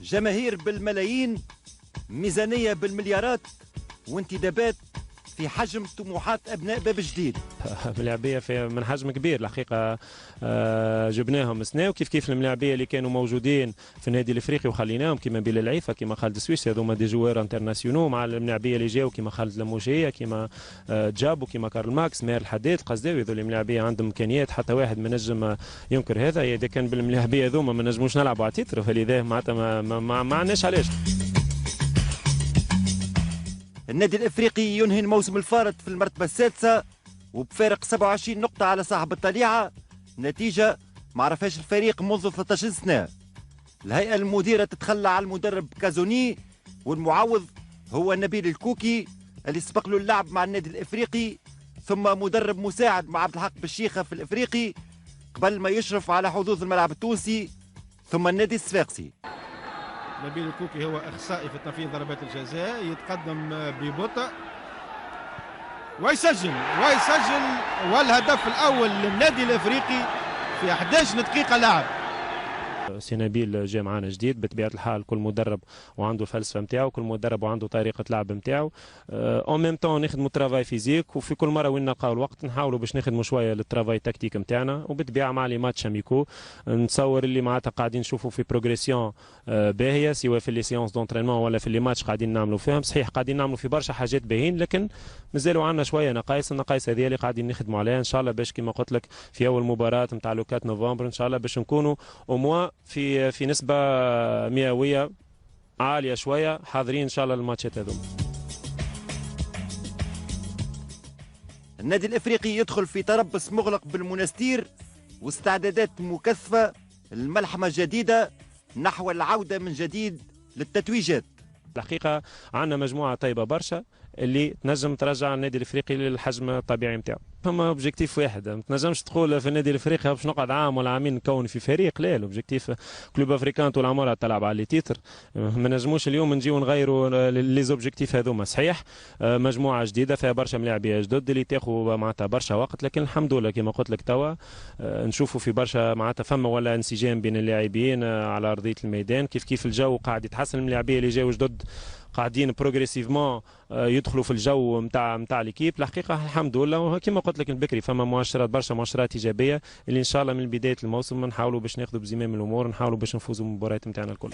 جماهير بالملايين، ميزانية بالمليارات، وانتدابات في حجم طموحات أبناء باب جديد. ملاعبية من حجم كبير الحقيقة. جبناهم سنة، وكيف كيف الملاعبية اللي كانوا موجودين في النادي الافريقي وخليناهم كيما بلال العيفة كيما خالد السويسي، هذوما دي جوار انترناسيونو، مع الملاعبية اللي جاوا كيما خالد الموشية كيما جابو كيما كارل ماكس ماهر الحداد القصداوي. هذول الملاعبية عندهم امكانيات حتى واحد ما نجم ينكر هذا. اذا كان بالملاعبية هذوما ما نجموش نلعبوا على تيتر، فلذا معناتها ما عندناش علاش. النادي الافريقي ينهي الموسم الفارط في المرتبة السادسة وبفارق 27 نقطة على صاحب الطليعة، نتيجة ما عرفهاش الفريق منذ 13 سنة. الهيئة المديرة تتخلى على المدرب كازوني، والمعوض هو نبيل الكوكي اللي سبق له اللعب مع النادي الافريقي، ثم مدرب مساعد مع عبد الحق بالشيخة في الافريقي قبل ما يشرف على حظوظ الملعب التونسي ثم النادي الصفاقسي. نبيل الكوكي هو اخصائي في تنفيذ ضربات الجزاء، يتقدم ببطء ويسجل والهدف الاول للنادي الافريقي في 11 دقيقه لعب. سي نبيل جا معانا جديد بطبيعه الحال، كل مدرب وعنده الفلسفه نتاعو، كل مدرب وعنده طريقه لعب نتاعو. اون ميم طون نخدموا ترافاي فيزيك، وفي كل مره وين نلقاو الوقت نحاولوا باش نخدموا شويه للترافاي تكتيك نتاعنا، وبالطبيعه مع لي ماتش اميكو نتصور اللي معناتها قاعدين نشوفوا في بروغريسيون باهيه، سواء في لي سيونس دونترينمون ولا في لي ماتش قاعدين نعملوا فيهم. صحيح قاعدين نعملوا في برشا حاجات باهين، لكن مازالوا عندنا شويه نقائص. النقائص هذه اللي قاعدين نخدموا عليها ان شاء الله، باش كما قلت لك في اول مباراه نتاع لو 4 نوفمبر ان شاء الله باش نكونوا او موان في نسبه مئويه عاليه شويه، حاضرين ان شاء الله الماتشات هذوما. النادي الافريقي يدخل في تربص مغلق بالمنستير واستعدادات مكثفه لملحمه جديده نحو العوده من جديد للتتويجات. الحقيقه عندنا مجموعه طيبه برشا اللي تنجم ترجع النادي الافريقي للحجم الطبيعي نتاعو. فما اوبجيكتيف واحد، ما تنجمش تقول في النادي الافريقي باش نقعد عام ولا عامين نكون في فريق، لا. الاوبجيكتيف كلوب افريكان طول عمرها تلعب على لي تيتر، ما نجموش اليوم نجيو نغيروا لي زوبجيكتيف هذوما. صحيح مجموعه جديده فيها برشا ملاعبيه جدد اللي تاخذ معناتها برشا وقت، لكن الحمد لله كما قلت لك توا نشوفوا في برشا معناتها فما ولا انسجام بين اللاعبين على ارضيه الميدان. كيف كيف الجو قاعد يتحسن، الملاعبيه اللي جاوا جدد قاعدين بروغريسيفمون يدخلوا في الجو نتاع ليكيب. الحقيقه الحمد لله، وكما قلت لك البكري فما مؤشرات برشا مؤشرات ايجابيه اللي ان شاء الله من بدايه الموسم نحاولوا باش ناخذوا بزمام الامور، نحاولوا باش نفوزوا بالمباريات نتاعنا الكل.